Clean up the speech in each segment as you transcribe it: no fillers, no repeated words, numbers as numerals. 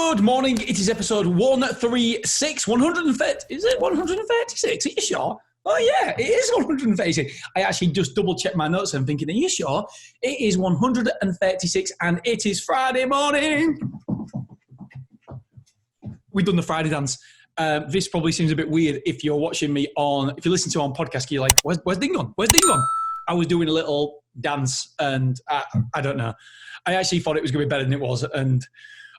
Good morning. It is episode 136. 130. Is it 136? Are you sure? Oh, yeah, it is 136. I actually just double-checked my notes and thinking, are you sure? It is 136 and it is Friday morning. We've done the Friday dance. This probably seems a bit weird if you're watching me if you listen to on podcast, you're like, where's Ding gone? Where's Ding gone? I was doing a little dance and I don't know. I actually thought it was going to be better than it was, and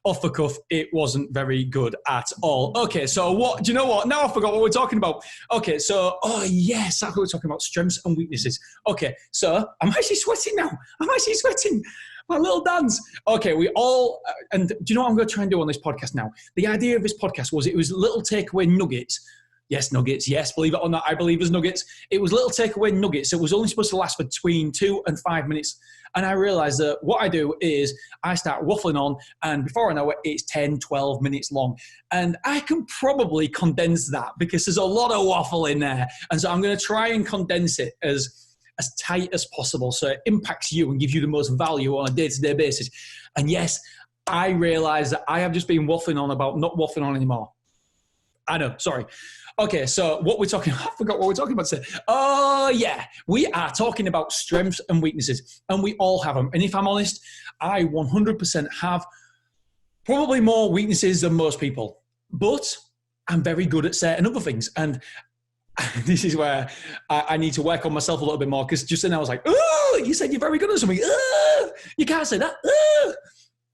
off the cuff, it wasn't very good at all. Okay, so what? Do you know what? Now I forgot what we're talking about. Okay, so, oh yes, that's what we're talking about, strengths and weaknesses. Okay, so I'm actually sweating now. I'm actually sweating. My little dance. Okay, and do you know what I'm going to try and do on this podcast now? The idea of this podcast was it was little takeaway nuggets. Yes, nuggets. Yes, believe it or not, I believe there's nuggets. It was little takeaway nuggets. It was only supposed to last between 2 and 5 minutes. And I realized that what I do is I start waffling on, and before I know it, it's 10, 12 minutes long. And I can probably condense that because there's a lot of waffle in there. And so I'm going to try and condense it as tight as possible so it impacts you and gives you the most value on a day-to-day basis. And yes, I realize that I have just been waffling on about not waffling on anymore. I know, sorry. Okay, so what we're talking about, I forgot what we're talking about today. Oh, yeah, we are talking about strengths and weaknesses, and we all have them. And if I'm honest, I 100% have probably more weaknesses than most people, but I'm very good at certain other things. And this is where I need to work on myself a little bit more, because just then I was like, oh, you said you're very good at something. Oh, you can't say that. Oh.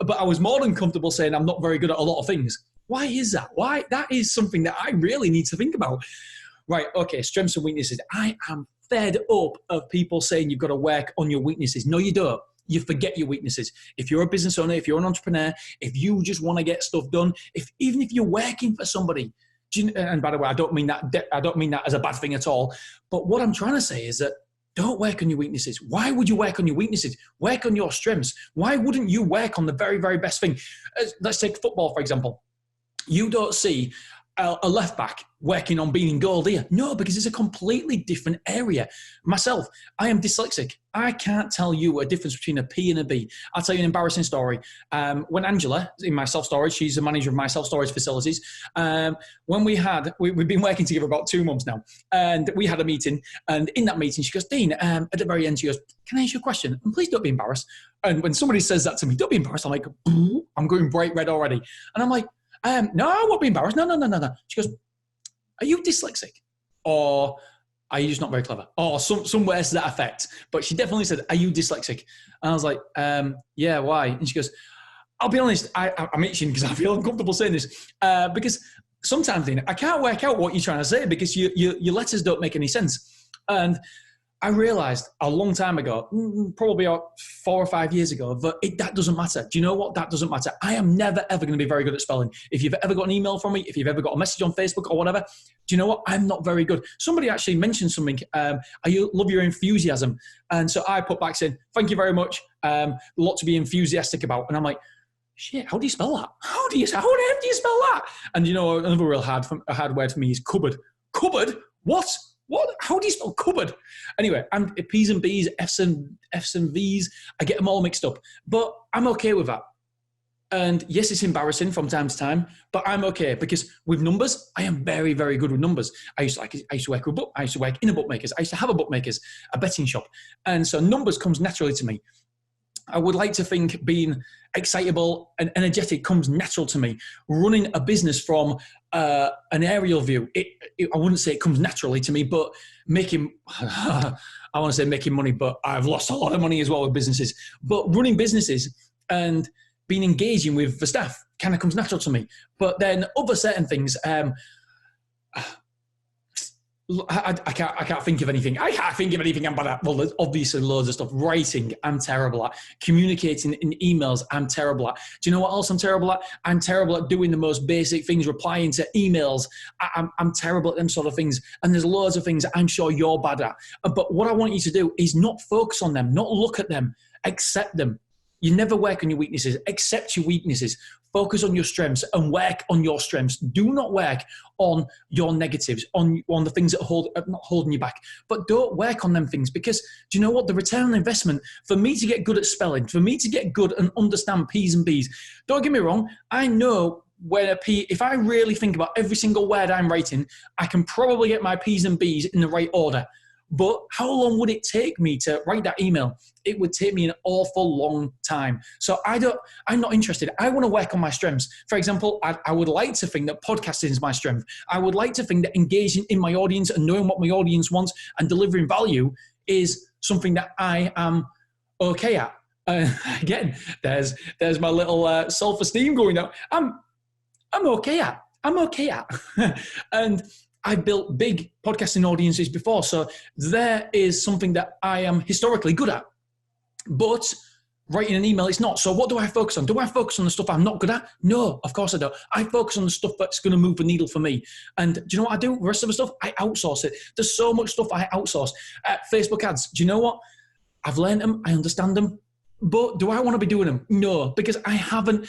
But I was more than comfortable saying I'm not very good at a lot of things. Why is that? Why? That is something that I really need to think about. Right, okay, strengths and weaknesses. I am fed up of people saying you've got to work on your weaknesses. No, you don't. You forget your weaknesses. If you're a business owner, if you're an entrepreneur, if you just want to get stuff done, even if you're working for somebody, and by the way, I don't mean that as a bad thing at all, but what I'm trying to say is that don't work on your weaknesses. Why would you work on your weaknesses? Work on your strengths. Why wouldn't you work on the very, very best thing? Let's take football, for example. You don't see a left back working on being in goal, do you? No, because it's a completely different area. Myself, I am dyslexic. I can't tell you a difference between a P and a B. I'll tell you an embarrassing story. When Angela, in my self-storage, she's the manager of my self-storage facilities. When we've been working together about 2 months now, and we had a meeting, and in that meeting, she goes, Dean, at the very end, she goes, can I ask you a question? And please don't be embarrassed. And when somebody says that to me, don't be embarrassed, I'm like, I'm going bright red already. And I'm like, no, I won't be embarrassed. No. She goes, are you dyslexic? Or are you just not very clever? Or some words to that effect. But she definitely said, are you dyslexic? And I was like, yeah, why? And she goes, I'll be honest, I'm itching because I feel uncomfortable saying this. Because sometimes, Dina, I can't work out what you're trying to say because your letters don't make any sense. And I realized a long time ago, probably about 4 or 5 years ago, that doesn't matter. Do you know what? That doesn't matter. I am never, ever going to be very good at spelling. If you've ever got an email from me, if you've ever got a message on Facebook or whatever, do you know what? I'm not very good. Somebody actually mentioned something. I love your enthusiasm. And so I put back saying, thank you very much. A lot to be enthusiastic about. And I'm like, shit, how do you spell that? How the heck do you spell that? And you know, another real hard word for me is cupboard. Cupboard? What? How do you spell cupboard? Anyway, I'm P's and B's, F's and V's. I get them all mixed up. But I'm okay with that. And yes, it's embarrassing from time to time, but I'm okay because with numbers, I am very, very good with numbers. I used to work with I used to work in a bookmakers. I used to have a bookmakers, a betting shop. And so numbers comes naturally to me. I would like to think being excitable and energetic comes natural to me. Running a business from an aerial view, I wouldn't say it comes naturally to me, but I want to say making money, but I've lost a lot of money as well with businesses. But running businesses and being engaging with the staff kind of comes natural to me. But then other certain things, I can't think of anything. I can't think of anything I'm bad at. Well, there's obviously loads of stuff. Writing, I'm terrible at. Communicating in emails, I'm terrible at. Do you know what else I'm terrible at? I'm terrible at doing the most basic things, replying to emails. I'm terrible at them sort of things. And there's loads of things I'm sure you're bad at. But what I want you to do is not focus on them, not look at them, accept them. You never work on your weaknesses. Accept your weaknesses. Focus on your strengths and work on your strengths. Do not work on your negatives, on the things that are not holding you back. But don't work on them things because, do you know what? The return on investment, for me to get good at spelling, for me to get good and understand P's and B's, don't get me wrong, I know if I really think about every single word I'm writing, I can probably get my P's and B's in the right order. But how long would it take me to write that email? It would take me an awful long time. So I'm not interested. I want to work on my strengths. For example, I would like to think that podcasting is my strength. I would like to think that engaging in my audience and knowing what my audience wants and delivering value is something that I am okay at. Again, there's my little self-esteem going up. I'm okay at. And I've built big podcasting audiences before, so there is something that I am historically good at. But writing an email is not. So what do I focus on? Do I focus on the stuff I'm not good at? No, of course I don't. I focus on the stuff that's going to move the needle for me. And do you know what I do? The rest of the stuff, I outsource it. There's so much stuff I outsource. Facebook ads, do you know what? I've learned them. I understand them. But do I want to be doing them? No, because I haven't.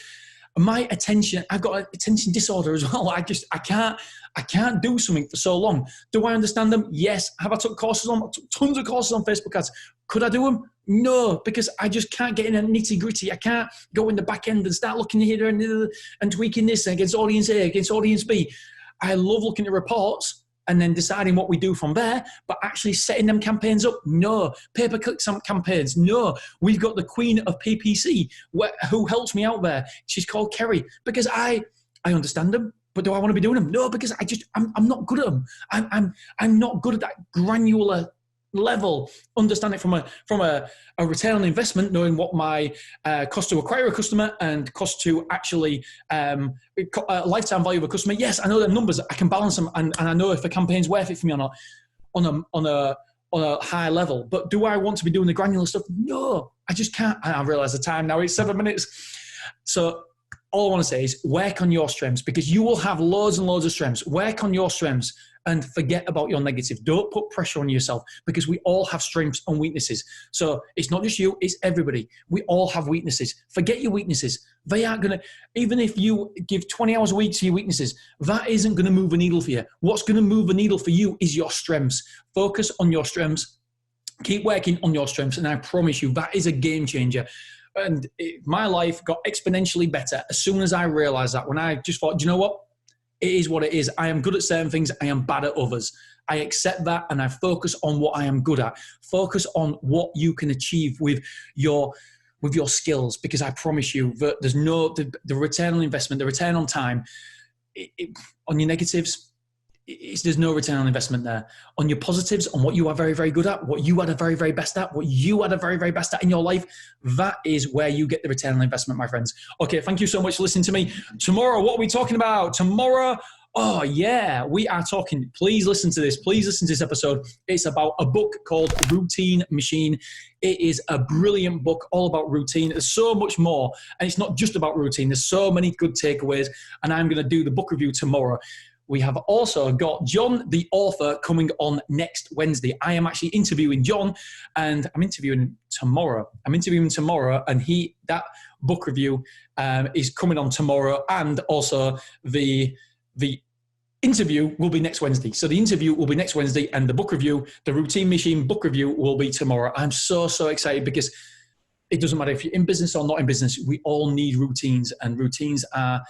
My attention, I've got an attention disorder as well. I can't do something for so long. Do I understand them? Yes. Have I took courses on? I took tons of courses on Facebook ads. Could I do them? No, because I just can't get in a nitty gritty. I can't go in the back end and start looking here and tweaking this against audience A, against audience B. I love looking at reports and then deciding what we do from there, but actually setting them campaigns up, no. Pay-per-click campaigns, no. We've got the queen of PPC who helps me out there. She's called Kerry, because I understand them, but do I want to be doing them? No, because I'm not good at them. I'm not good at that granular level. Understand it from a return on investment, knowing what my cost to acquire a customer and cost to actually lifetime value of a customer. Yes, I know the numbers. I can balance them, and I know if a campaign's worth it for me or not on a high level. But do I want to be doing the granular stuff? No, I just can't. I realize the time now. It's 7 minutes. So all I want to say is work on your strengths, because you will have loads and loads of strengths. Work on your strengths and forget about your negative. Don't put pressure on yourself, because we all have strengths and weaknesses. So it's not just you, it's everybody. We all have weaknesses. Forget your weaknesses. They aren't going to, even if you give 20 hours a week to your weaknesses, that isn't going to move a needle for you. What's going to move a needle for you is your strengths. Focus on your strengths. Keep working on your strengths. And I promise you, that is a game changer. And my life got exponentially better as soon as I realized that, when I just thought, do you know what? It is what it is. I am good at certain things. I am bad at others. I accept that, and I focus on what I am good at. Focus on what you can achieve with your skills, because I promise you that there's no, the return on investment, the return on time, on your negatives, there's no return on investment there. On your positives, on what you are very, very good at, what you are the very, very best at, what you are the very, very best at in your life, that is where you get the return on investment, my friends. Okay, thank you so much for listening to me. Tomorrow, what are we talking about? Tomorrow, oh yeah, we are talking, please listen to this. Please listen to this episode. It's about a book called Routine Machine. It is a brilliant book all about routine. There's so much more, and it's not just about routine. There's so many good takeaways, and I'm going to do the book review tomorrow. We have also got John, the author, coming on next Wednesday. I am actually interviewing John, and I'm interviewing him tomorrow. And that book review is coming on tomorrow, and also the interview will be next Wednesday. So the interview will be next Wednesday, and the book review, the Routine Machine book review, will be tomorrow. I'm so excited, because it doesn't matter if you're in business or not in business. We all need routines, and routines are,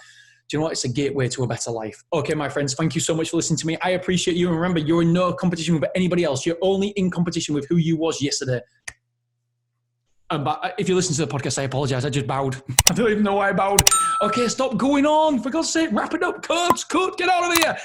do you know what? It's a gateway to a better life. Okay, my friends, thank you so much for listening to me. I appreciate you. And remember, you're in no competition with anybody else. You're only in competition with who you was yesterday. But if you listen to the podcast, I apologize. I just bowed. I don't even know why I bowed. Okay, stop going on. For God's sake, wrap it up. Cut, get out of here.